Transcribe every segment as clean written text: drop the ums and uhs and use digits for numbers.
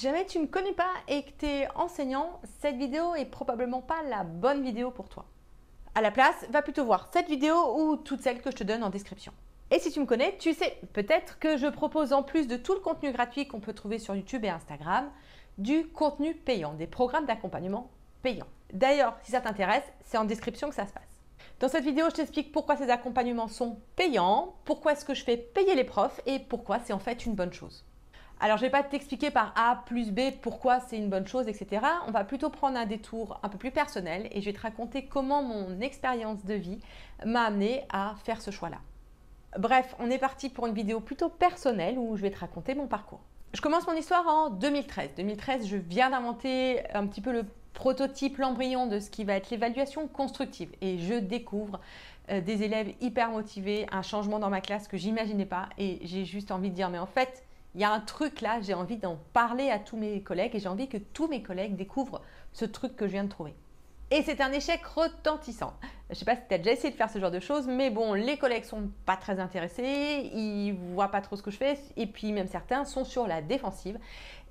Si jamais tu ne me connais pas et que tu es enseignant, cette vidéo est probablement pas la bonne vidéo pour toi. À la place, va plutôt voir cette vidéo ou toutes celles que je te donne en description. Et si tu me connais, tu sais peut-être que je propose en plus de tout le contenu gratuit qu'on peut trouver sur YouTube et Instagram, du contenu payant, des programmes d'accompagnement payants. D'ailleurs, si ça t'intéresse, c'est en description que ça se passe. Dans cette vidéo, je t'explique pourquoi ces accompagnements sont payants, pourquoi est-ce que je fais payer les profs et pourquoi c'est en fait une bonne chose. Alors, je ne vais pas t'expliquer par A plus B pourquoi c'est une bonne chose, etc. On va plutôt prendre un détour un peu plus personnel et je vais te raconter comment mon expérience de vie m'a amené à faire ce choix-là. Bref, on est parti pour une vidéo plutôt personnelle où je vais te raconter mon parcours. Je commence mon histoire en 2013. 2013, je viens d'inventer un petit peu le prototype, l'embryon de ce qui va être l'évaluation constructive. Et je découvre des élèves hyper motivés, un changement dans ma classe que j'imaginais pas. Et j'ai juste envie de dire, mais en fait, il y a un truc là, j'ai envie d'en parler à tous mes collègues et j'ai envie que tous mes collègues découvrent ce truc que je viens de trouver. Et c'est un échec retentissant. Je ne sais pas si tu as déjà essayé de faire ce genre de choses, mais bon, les collègues sont pas très intéressés, ils voient pas trop ce que je fais, et puis même certains sont sur la défensive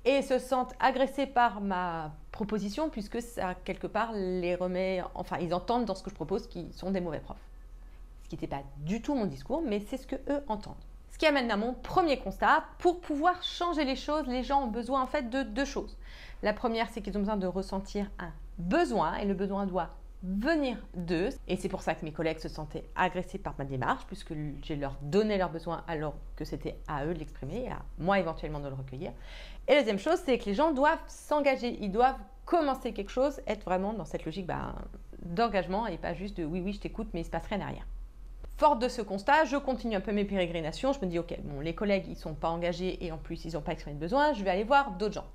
et se sentent agressés par ma proposition, puisque ça, quelque part, les remet, enfin, ils entendent dans ce que je propose qu'ils sont des mauvais profs. Ce qui n'était pas du tout mon discours, mais c'est ce que eux entendent. Ce qui amène à mon premier constat, pour pouvoir changer les choses, les gens ont besoin en fait de deux choses. La première, c'est qu'ils ont besoin de ressentir un besoin et le besoin doit venir d'eux. Et c'est pour ça que mes collègues se sentaient agressés par ma démarche, puisque je leur donnais leurs besoins alors que c'était à eux de l'exprimer et à moi éventuellement de le recueillir. Et la deuxième chose, c'est que les gens doivent s'engager, ils doivent commencer quelque chose, être vraiment dans cette logique d'engagement et pas juste de oui, oui, je t'écoute, mais il ne se passe rien derrière. Forte de ce constat, je continue un peu mes pérégrinations. Je me dis, ok, bon, les collègues, ils ne sont pas engagés et en plus, ils n'ont pas exprimé de besoin. Je vais aller voir d'autres gens.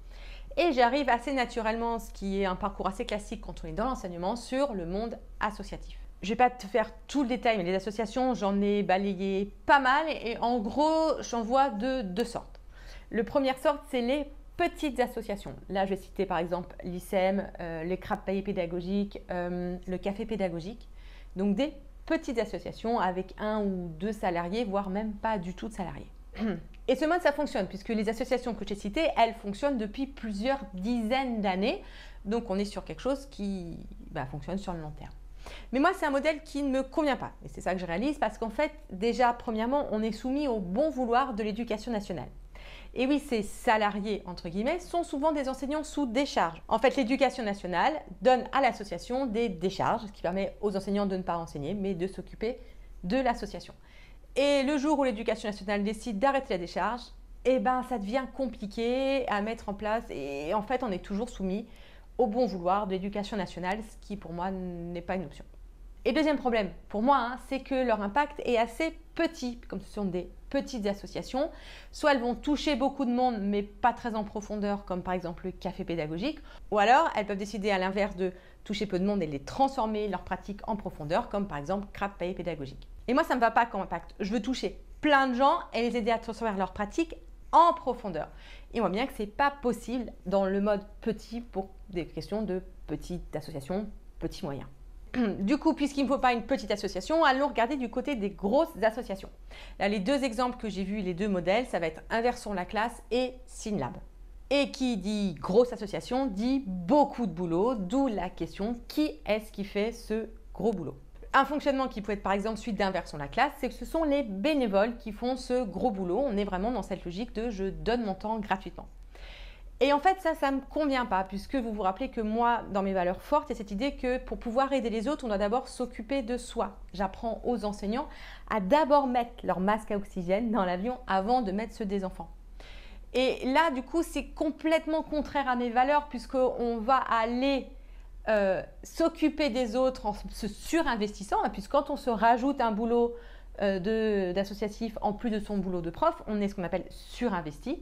Et j'arrive assez naturellement, ce qui est un parcours assez classique quand on est dans l'enseignement, sur le monde associatif. Je ne vais pas te faire tout le détail, mais les associations, j'en ai balayé pas mal. Et en gros, j'en vois de deux sortes. La première sorte, c'est les petites associations. Là, je vais citer par exemple l'ICEM, les crêpes paillées pédagogiques, le café pédagogique. Donc des petites associations avec un ou deux salariés, voire même pas du tout de salariés. Et ce mode, ça fonctionne, puisque les associations que j'ai citées, elles fonctionnent depuis plusieurs dizaines d'années. Donc, on est sur quelque chose qui fonctionne sur le long terme. Mais moi, c'est un modèle qui ne me convient pas. Et c'est ça que je réalise, parce qu'en fait, déjà, premièrement, on est soumis au bon vouloir de l'éducation nationale. Et oui, ces salariés, entre guillemets, sont souvent des enseignants sous décharge. En fait, l'éducation nationale donne à l'association des décharges, ce qui permet aux enseignants de ne pas enseigner, mais de s'occuper de l'association. Et le jour où l'éducation nationale décide d'arrêter la décharge, ça devient compliqué à mettre en place. Et en fait, on est toujours soumis au bon vouloir de l'éducation nationale, ce qui pour moi n'est pas une option. Et deuxième problème pour moi, c'est que leur impact est assez petit, comme ce sont des petites associations. Soit elles vont toucher beaucoup de monde, mais pas très en profondeur, comme par exemple le café pédagogique. Ou alors, elles peuvent décider à l'inverse de toucher peu de monde et les transformer leurs pratiques en profondeur, comme par exemple crêpes paillées pédagogiques. Et moi, ça ne me va pas comme impact. Je veux toucher plein de gens et les aider à transformer leurs pratiques en profondeur. Et on voit bien que ce n'est pas possible dans le mode petit pour des questions de petites associations, petits moyens. Du coup, puisqu'il ne faut pas une petite association, allons regarder du côté des grosses associations. Là, les deux exemples que j'ai vus, les deux modèles, ça va être Inversons la classe et Synlab. Et qui dit grosse association dit beaucoup de boulot, d'où la question, qui est-ce qui fait ce gros boulot? Un fonctionnement qui peut être par exemple suite d'Inversons la classe, c'est que ce sont les bénévoles qui font ce gros boulot. On est vraiment dans cette logique de je donne mon temps gratuitement. Et en fait, ça ne me convient pas, puisque vous vous rappelez que moi, dans mes valeurs fortes, il y a cette idée que pour pouvoir aider les autres, on doit d'abord s'occuper de soi. J'apprends aux enseignants à d'abord mettre leur masque à oxygène dans l'avion avant de mettre ceux des enfants. Et là, du coup, c'est complètement contraire à mes valeurs, puisqu'on va aller s'occuper des autres en se surinvestissant, puisque quand on se rajoute un boulot d'associatif en plus de son boulot de prof, on est ce qu'on appelle surinvesti.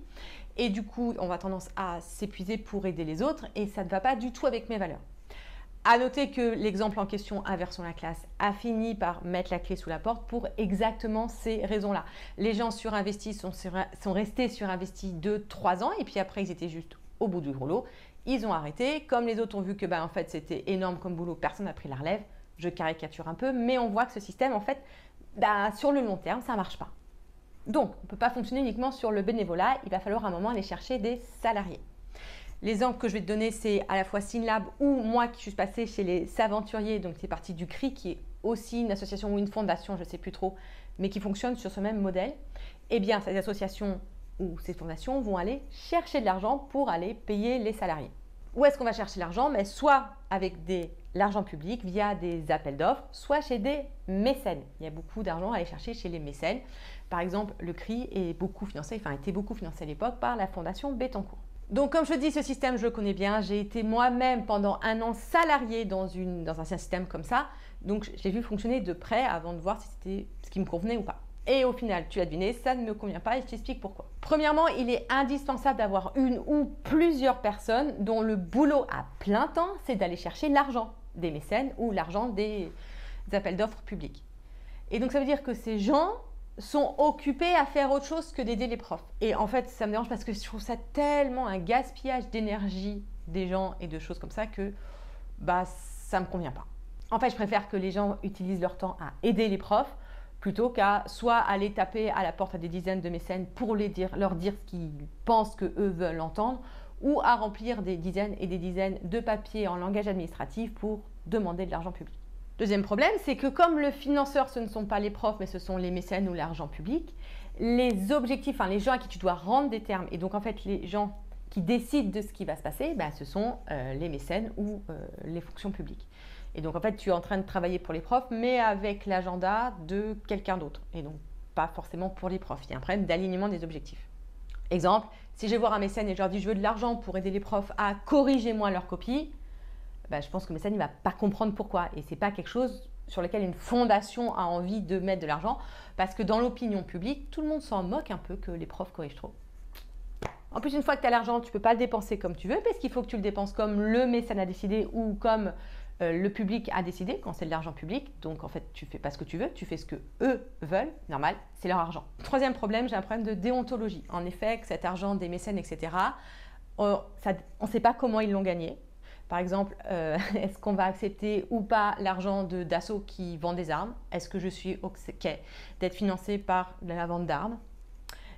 Et du coup, on va tendance à s'épuiser pour aider les autres et ça ne va pas du tout avec mes valeurs. À noter que l'exemple en question, Inversons la classe, a fini par mettre la clé sous la porte pour exactement ces raisons-là. Les gens surinvestis sont restés surinvestis 2-3 ans et puis après, ils étaient juste au bout du rouleau. Ils ont arrêté. Comme les autres ont vu que en fait, c'était énorme comme boulot, personne n'a pris la relève. Je caricature un peu, mais on voit que ce système, en fait, sur le long terme, ça ne marche pas. Donc, on ne peut pas fonctionner uniquement sur le bénévolat, il va falloir à un moment aller chercher des salariés. L'exemple que je vais te donner, c'est à la fois Synlab ou moi qui suis passée chez les Saventuriers, donc c'est parti du CRI, qui est aussi une association ou une fondation, je ne sais plus trop, mais qui fonctionne sur ce même modèle. Eh bien, ces associations ou ces fondations vont aller chercher de l'argent pour aller payer les salariés. Où est-ce qu'on va chercher l'argent? Mais soit avec de l'argent public via des appels d'offres, soit chez des mécènes. Il y a beaucoup d'argent à aller chercher chez les mécènes. Par exemple, le CRI est beaucoup financé, était beaucoup financé à l'époque par la fondation Bettencourt. Donc, comme je te dis, ce système, je le connais bien. J'ai été moi-même pendant 1 an salarié dans un système comme ça. Donc, je l'ai vu fonctionner de près avant de voir si c'était ce qui me convenait ou pas. Et au final, tu l'as deviné, ça ne me convient pas et je t'explique pourquoi. Premièrement, il est indispensable d'avoir une ou plusieurs personnes dont le boulot à plein temps, c'est d'aller chercher l'argent des mécènes ou l'argent des appels d'offres publics. Et donc, ça veut dire que ces gens sont occupés à faire autre chose que d'aider les profs. Et en fait, ça me dérange parce que je trouve ça tellement un gaspillage d'énergie des gens et de choses comme ça que ça ne me convient pas. En fait, je préfère que les gens utilisent leur temps à aider les profs plutôt qu'à soit aller taper à la porte à des dizaines de mécènes pour leur dire ce qu'ils pensent qu'eux veulent entendre, ou à remplir des dizaines et des dizaines de papiers en langage administratif pour demander de l'argent public. Deuxième problème, c'est que comme le financeur, ce ne sont pas les profs, mais ce sont les mécènes ou l'argent public, les objectifs, les gens à qui tu dois rendre des termes, et donc en fait les gens qui décident de ce qui va se passer, ce sont les mécènes ou les fonctions publiques. Et donc, en fait, tu es en train de travailler pour les profs, mais avec l'agenda de quelqu'un d'autre. Et donc, pas forcément pour les profs. Il y a un problème d'alignement des objectifs. Exemple, si je vais voir un mécène et je leur dis « je veux de l'argent pour aider les profs à corriger moi leur copie », je pense que le mécène ne va pas comprendre pourquoi. Et ce n'est pas quelque chose sur lequel une fondation a envie de mettre de l'argent, parce que dans l'opinion publique, tout le monde s'en moque un peu que les profs corrigent trop. En plus, une fois que tu as l'argent, tu ne peux pas le dépenser comme tu veux, parce qu'il faut que tu le dépenses comme le mécène a décidé ou comme le public a décidé quand c'est de l'argent public. Donc, en fait, tu ne fais pas ce que tu veux, tu fais ce que eux veulent. Normal, c'est leur argent. Troisième problème, j'ai un problème de déontologie. En effet, que cet argent des mécènes, etc., on ne sait pas comment ils l'ont gagné. Par exemple, est-ce qu'on va accepter ou pas l'argent de Dassault qui vend des armes? Est-ce que je suis OK d'être financé par la vente d'armes?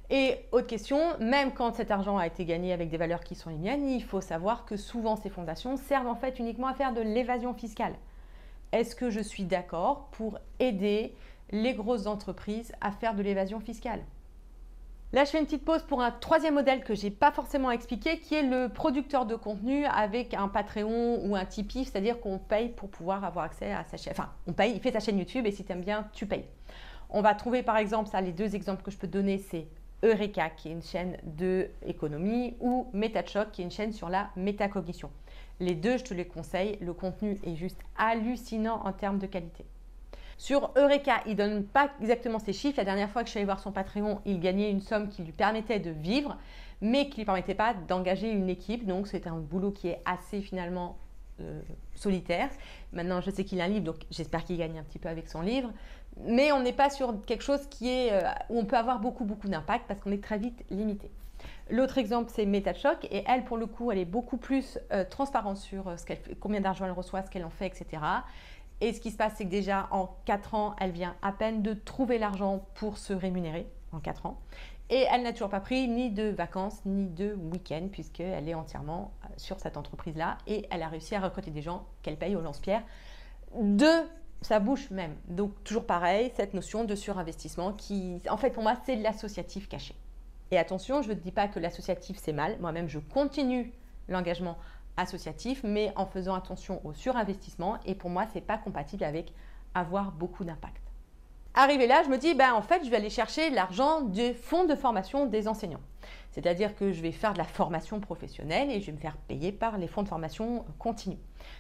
Et autre question, même quand cet argent a été gagné avec des valeurs qui sont les miennes, il faut savoir que souvent ces fondations servent en fait uniquement à faire de l'évasion fiscale. Est-ce que je suis d'accord pour aider les grosses entreprises à faire de l'évasion fiscale? Là, je fais une petite pause pour un troisième modèle que je n'ai pas forcément expliqué, qui est le producteur de contenu avec un Patreon ou un Tipeee, c'est-à-dire qu'on paye pour pouvoir avoir accès à sa chaîne. Enfin, on paye, il fait sa chaîne YouTube et si tu aimes bien, tu payes. On va trouver par exemple, les 2 exemples que je peux te donner, c'est Eureka, qui est une chaîne d'économie, ou MetaChoc, qui est une chaîne sur la métacognition. Les deux, je te les conseille. Le contenu est juste hallucinant en termes de qualité. Sur Eureka, il ne donne pas exactement ses chiffres. La dernière fois que je suis allée voir son Patreon, il gagnait une somme qui lui permettait de vivre, mais qui ne lui permettait pas d'engager une équipe. Donc, c'est un boulot qui est assez finalement solitaire. Maintenant, je sais qu'il a un livre, donc j'espère qu'il gagne un petit peu avec son livre. Mais on n'est pas sur quelque chose où on peut avoir beaucoup d'impact parce qu'on est très vite limité. L'autre exemple, c'est MetaChoc et elle, pour le coup, elle est beaucoup plus transparente sur ce qu'elle fait, combien d'argent elle reçoit, ce qu'elle en fait, etc. Et ce qui se passe, c'est que déjà en 4 ans, elle vient à peine de trouver l'argent pour se rémunérer en 4 ans. Et elle n'a toujours pas pris ni de vacances ni de week-end puisqu'elle est entièrement sur cette entreprise-là et elle a réussi à recruter des gens qu'elle paye au lance-pierre de sa bouche même. Donc toujours pareil, cette notion de surinvestissement qui, en fait pour moi, c'est de l'associatif caché. Et attention, je ne te dis pas que l'associatif c'est mal. Moi-même, je continue l'engagement associatif, mais en faisant attention au surinvestissement. Et pour moi, ce n'est pas compatible avec avoir beaucoup d'impact. Arrivé là, je me dis, en fait, je vais aller chercher l'argent des fonds de formation des enseignants. C'est-à-dire que je vais faire de la formation professionnelle et je vais me faire payer par les fonds de formation continue.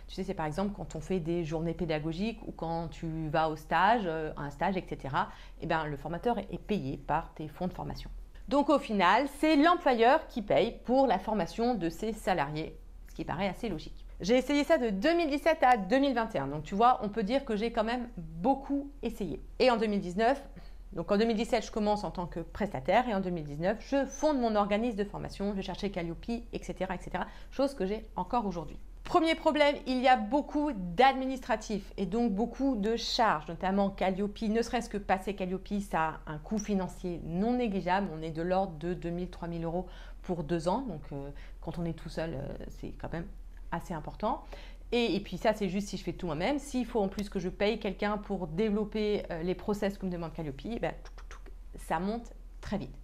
Tu sais, c'est par exemple quand on fait des journées pédagogiques ou quand tu vas au stage, un stage, etc. Le formateur est payé par tes fonds de formation. Donc au final, c'est l'employeur qui paye pour la formation de ses salariés, ce qui paraît assez logique. J'ai essayé ça de 2017 à 2021. Donc, tu vois, on peut dire que j'ai quand même beaucoup essayé. Et en 2019, donc en 2017, je commence en tant que prestataire et en 2019, je fonde mon organisme de formation, je cherchais Calliope, etc., etc. Chose que j'ai encore aujourd'hui. Premier problème, il y a beaucoup d'administratifs et donc beaucoup de charges, notamment Calliope. Ne serait-ce que passer Calliope, ça a un coût financier non négligeable. On est de l'ordre de 2 000 à 3 000 € pour 2 ans. Donc, Quand on est tout seul, c'est quand même assez important. Et puis ça, c'est juste si je fais tout moi-même. S'il faut en plus que je paye quelqu'un pour développer les process que me demande Calliope, ben, ça monte très vite.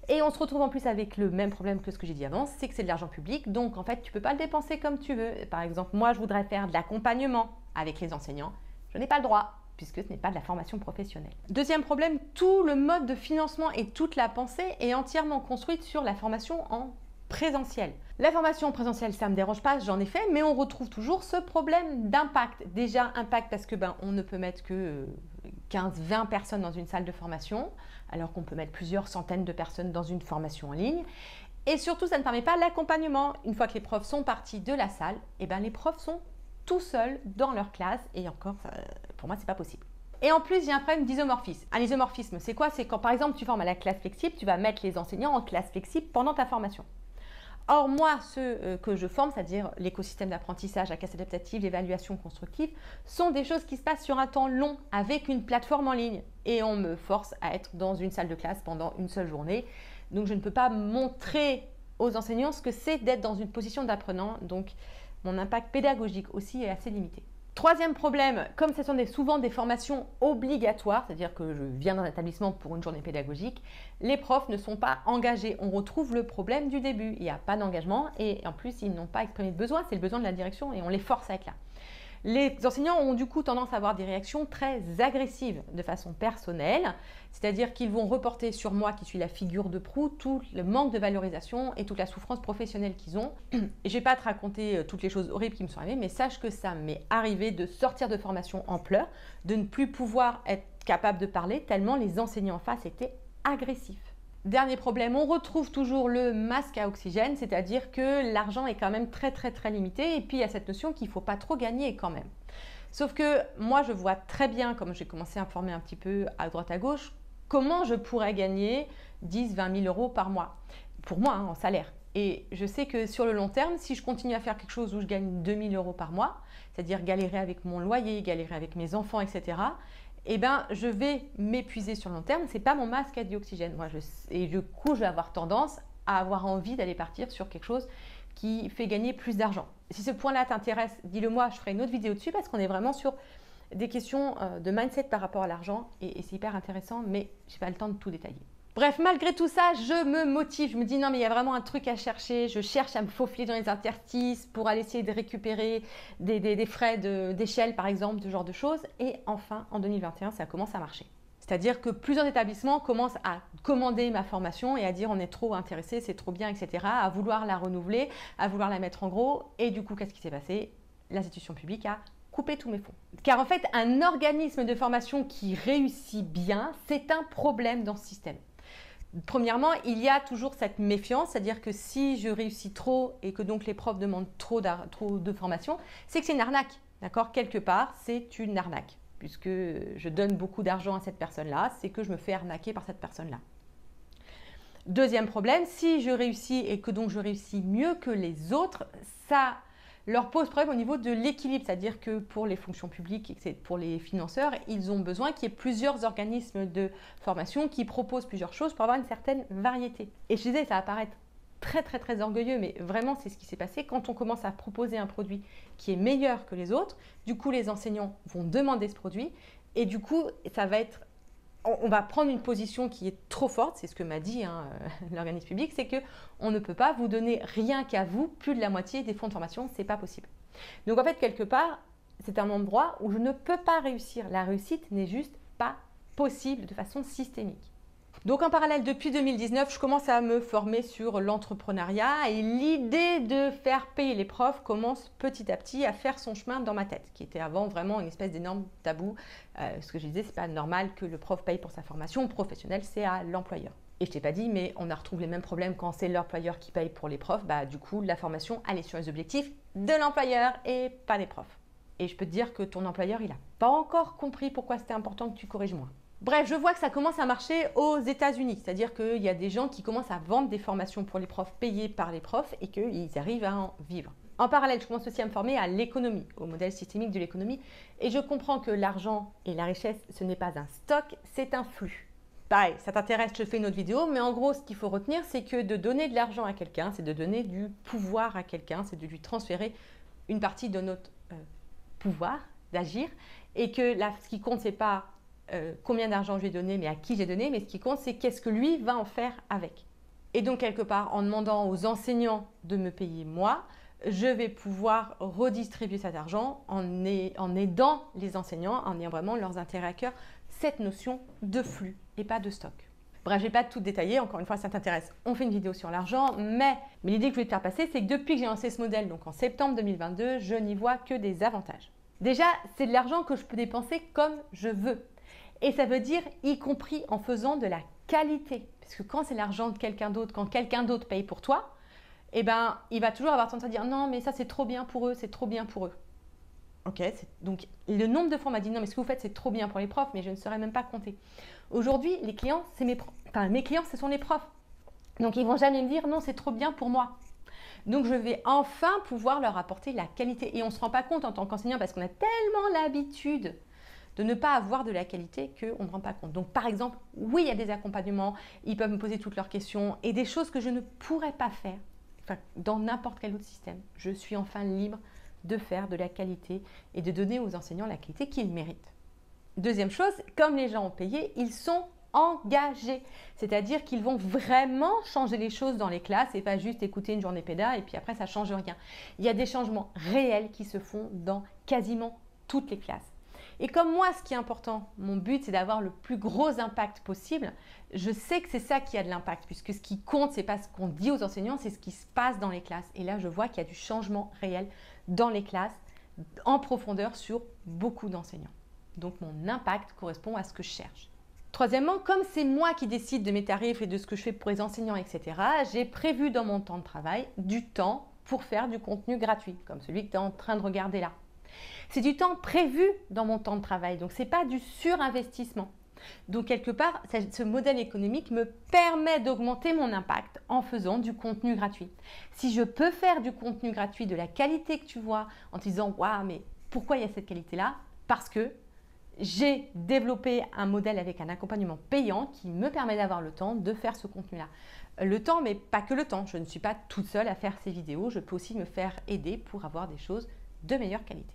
Et on se retrouve en plus avec le même problème que ce que j'ai dit avant, c'est que c'est de l'argent public. Donc en fait, tu ne peux pas le dépenser comme tu veux. Par exemple, moi, je voudrais faire de l'accompagnement avec les enseignants. Je n'ai pas le droit, puisque ce n'est pas de la formation professionnelle. Deuxième problème, tout le mode de financement et toute la pensée est entièrement construite sur la formation en présentiel. La formation présentielle, ça ne me dérange pas, j'en ai fait, mais on retrouve toujours ce problème d'impact. Déjà, impact parce que on ne peut mettre que 15-20 personnes dans une salle de formation, alors qu'on peut mettre plusieurs centaines de personnes dans une formation en ligne. Et surtout, ça ne permet pas l'accompagnement. Une fois que les profs sont partis de la salle, les profs sont tout seuls dans leur classe. Et encore, pour moi, c'est pas possible. Et en plus, il y a un problème d'isomorphisme. Un isomorphisme, c'est quoi? C'est quand, par exemple, tu formes à la classe flexible, tu vas mettre les enseignants en classe flexible pendant ta formation. Or, moi, ceux que je forme, c'est-à-dire l'écosystème d'apprentissage, la classe adaptative, l'évaluation constructive, sont des choses qui se passent sur un temps long avec une plateforme en ligne. Et on me force à être dans une salle de classe pendant une seule journée. Donc, je ne peux pas montrer aux enseignants ce que c'est d'être dans une position d'apprenant. Donc, mon impact pédagogique aussi est assez limité. Troisième problème, comme ce sont souvent des formations obligatoires, c'est-à-dire que je viens d'un établissement pour une journée pédagogique, les profs ne sont pas engagés. On retrouve le problème du début. Il n'y a pas d'engagement et en plus, ils n'ont pas exprimé de besoin. C'est le besoin de la direction et on les force à être là. Les enseignants ont du coup tendance à avoir des réactions très agressives de façon personnelle, c'est-à-dire qu'ils vont reporter sur moi, qui suis la figure de proue, tout le manque de valorisation et toute la souffrance professionnelle qu'ils ont. Et je ne vais pas te raconter toutes les choses horribles qui me sont arrivées, mais sache que ça m'est arrivé de sortir de formation en pleurs, de ne plus pouvoir être capable de parler tellement les enseignants en face étaient agressifs. Dernier problème, on retrouve toujours le masque à oxygène, c'est-à-dire que l'argent est quand même très limité et puis il y a cette notion qu'il ne faut pas trop gagner quand même. Sauf que moi je vois très bien, comme j'ai commencé à me former un petit peu à droite à gauche, comment je pourrais gagner 10-20 000 euros par mois, pour moi en salaire. Et je sais que sur le long terme, si je continue à faire quelque chose où je gagne 2 000 euros par mois, c'est-à-dire galérer avec mon loyer, galérer avec mes enfants, etc., je vais m'épuiser sur le long terme. Ce n'est pas mon masque à dioxygène. Et du coup, je vais avoir tendance à avoir envie d'aller partir sur quelque chose qui fait gagner plus d'argent. Si ce point-là t'intéresse, dis-le moi, je ferai une autre vidéo dessus parce qu'on est vraiment sur des questions de mindset par rapport à l'argent et c'est hyper intéressant, mais je n'ai pas le temps de tout détailler. Bref, malgré tout ça, je me motive. Je me dis non, mais il y a vraiment un truc à chercher. Je cherche à me faufiler dans les interstices pour aller essayer de récupérer des frais d'échelle, par exemple, ce genre de choses. Et enfin, en 2021, ça commence à marcher. C'est-à-dire que plusieurs établissements commencent à commander ma formation et à dire on est trop intéressé, c'est trop bien, etc. À vouloir la renouveler, à vouloir la mettre en gros. Et du coup, qu'est-ce qui s'est passé? L'institution publique a couper tous mes fonds. Car en fait, un organisme de formation qui réussit bien, c'est un problème dans ce système. Premièrement, il y a toujours cette méfiance, c'est-à-dire que si je réussis trop et que donc les profs demandent trop de formation, c'est que c'est une arnaque, d'accord? Quelque part, c'est une arnaque, puisque je donne beaucoup d'argent à cette personne-là, c'est que je me fais arnaquer par cette personne-là. Deuxième problème, si je réussis et que donc je réussis mieux que les autres, ça leur pose problème au niveau de l'équilibre, c'est-à-dire que pour les fonctions publiques et pour les financeurs, ils ont besoin qu'il y ait plusieurs organismes de formation qui proposent plusieurs choses pour avoir une certaine variété. Et je disais, ça va paraître très orgueilleux, mais vraiment c'est ce qui s'est passé. Quand on commence à proposer un produit qui est meilleur que les autres, du coup les enseignants vont demander ce produit et du coup ça va être... On va prendre une position qui est trop forte, c'est ce que m'a dit l'organisme public, c'est qu'on ne peut pas vous donner rien qu'à vous, plus de la moitié des fonds de formation, c'est pas possible. Donc en fait, quelque part, c'est un endroit où je ne peux pas réussir. La réussite n'est juste pas possible de façon systémique. Donc en parallèle, depuis 2019, je commence à me former sur l'entrepreneuriat et l'idée de faire payer les profs commence petit à petit à faire son chemin dans ma tête, qui était avant vraiment une espèce d'énorme tabou. Ce que je disais, c'est pas normal que le prof paye pour sa formation professionnelle, c'est à l'employeur. Et je t'ai pas dit, mais on retrouve les mêmes problèmes quand c'est l'employeur qui paye pour les profs. Du coup, la formation, elle est sur les objectifs de l'employeur et pas des profs. Et je peux te dire que ton employeur, il n'a pas encore compris pourquoi c'était important que tu corriges moins. Bref, je vois que ça commence à marcher aux États-Unis, c'est-à-dire qu'il y a des gens qui commencent à vendre des formations pour les profs payées par les profs et qu'ils arrivent à en vivre. En parallèle, je commence aussi à me former à l'économie, au modèle systémique de l'économie et je comprends que l'argent et la richesse, ce n'est pas un stock, c'est un flux. pareil, ça t'intéresse, je te fais une autre vidéo, mais en gros, ce qu'il faut retenir, c'est que de donner de l'argent à quelqu'un, c'est de donner du pouvoir à quelqu'un, c'est de lui transférer une partie de notre pouvoir d'agir, et que là, ce qui compte, c'est pas combien d'argent je lui ai donné, mais à qui j'ai donné, mais ce qui compte, c'est qu'est-ce que lui va en faire avec. Et donc, quelque part, en demandant aux enseignants de me payer moi, je vais pouvoir redistribuer cet argent en aidant les enseignants, en ayant vraiment leurs intérêts à cœur, cette notion de flux et pas de stock. Bref, je ne vais pas tout détailler, encore une fois, si ça t'intéresse, on fait une vidéo sur l'argent, mais l'idée que je voulais te faire passer, c'est que depuis que j'ai lancé ce modèle, donc en septembre 2022, je n'y vois que des avantages. Déjà, c'est de l'argent que je peux dépenser comme je veux. Et ça veut dire y compris en faisant de la qualité. Parce que quand c'est l'argent de quelqu'un d'autre, quand quelqu'un d'autre paye pour toi, eh ben, il va toujours avoir tendance à dire non, mais ça c'est trop bien pour eux, c'est trop bien pour eux. Ok, donc le nombre de fois on m'a dit non, mais ce que vous faites c'est trop bien pour les profs, mais je ne saurais même pas compter. Aujourd'hui, les clients, c'est mes clients, ce sont les profs. Donc ils ne vont jamais me dire non, c'est trop bien pour moi. Donc je vais enfin pouvoir leur apporter la qualité. Et on ne se rend pas compte en tant qu'enseignant parce qu'on a tellement l'habitude de ne pas avoir de la qualité qu'on ne rend pas compte. Donc par exemple, oui, il y a des accompagnements, ils peuvent me poser toutes leurs questions et des choses que je ne pourrais pas faire dans n'importe quel autre système. Je suis enfin libre de faire de la qualité et de donner aux enseignants la qualité qu'ils méritent. Deuxième chose, comme les gens ont payé, ils sont engagés. C'est-à-dire qu'ils vont vraiment changer les choses dans les classes et pas juste écouter une journée péda et puis après ça ne change rien. Il y a des changements réels qui se font dans quasiment toutes les classes. Et comme moi, ce qui est important, mon but, c'est d'avoir le plus gros impact possible. Je sais que c'est ça qui a de l'impact, puisque ce qui compte, ce n'est pas ce qu'on dit aux enseignants, c'est ce qui se passe dans les classes. Et là, je vois qu'il y a du changement réel dans les classes, en profondeur sur beaucoup d'enseignants. Donc, mon impact correspond à ce que je cherche. Troisièmement, comme c'est moi qui décide de mes tarifs et de ce que je fais pour les enseignants, etc., j'ai prévu dans mon temps de travail du temps pour faire du contenu gratuit, comme celui que tu es en train de regarder là. C'est du temps prévu dans mon temps de travail, donc ce n'est pas du surinvestissement. Donc quelque part, ce modèle économique me permet d'augmenter mon impact en faisant du contenu gratuit. Si je peux faire du contenu gratuit de la qualité que tu vois en te disant « Waouh, mais pourquoi il y a cette qualité-là » Parce que j'ai développé un modèle avec un accompagnement payant qui me permet d'avoir le temps de faire ce contenu-là. Le temps, mais pas que le temps. Je ne suis pas toute seule à faire ces vidéos. Je peux aussi me faire aider pour avoir des choses de meilleure qualité.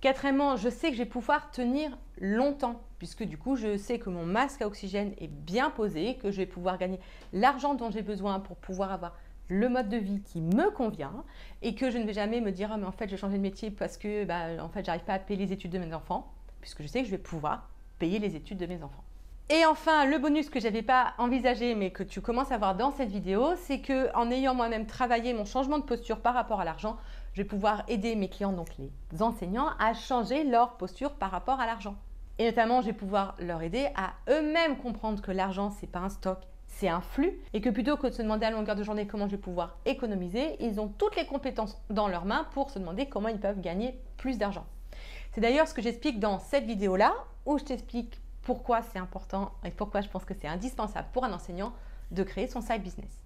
Quatrièmement, je sais que je vais pouvoir tenir longtemps puisque du coup, je sais que mon masque à oxygène est bien posé, que je vais pouvoir gagner l'argent dont j'ai besoin pour pouvoir avoir le mode de vie qui me convient et que je ne vais jamais me dire « Ah, mais en fait, je vais changer de métier parce que en fait, j'arrive pas à payer les études de mes enfants » puisque je sais que je vais pouvoir payer les études de mes enfants. Et enfin, le bonus que je n'avais pas envisagé mais que tu commences à voir dans cette vidéo, c'est qu'en ayant moi-même travaillé mon changement de posture par rapport à l'argent, je vais pouvoir aider mes clients, donc les enseignants, à changer leur posture par rapport à l'argent. Et notamment, je vais pouvoir leur aider à eux-mêmes comprendre que l'argent, ce n'est pas un stock, c'est un flux. Et que plutôt que de se demander à longueur de journée comment je vais pouvoir économiser, ils ont toutes les compétences dans leurs mains pour se demander comment ils peuvent gagner plus d'argent. C'est d'ailleurs ce que j'explique dans cette vidéo-là, où je t'explique pourquoi c'est important et pourquoi je pense que c'est indispensable pour un enseignant de créer son side business.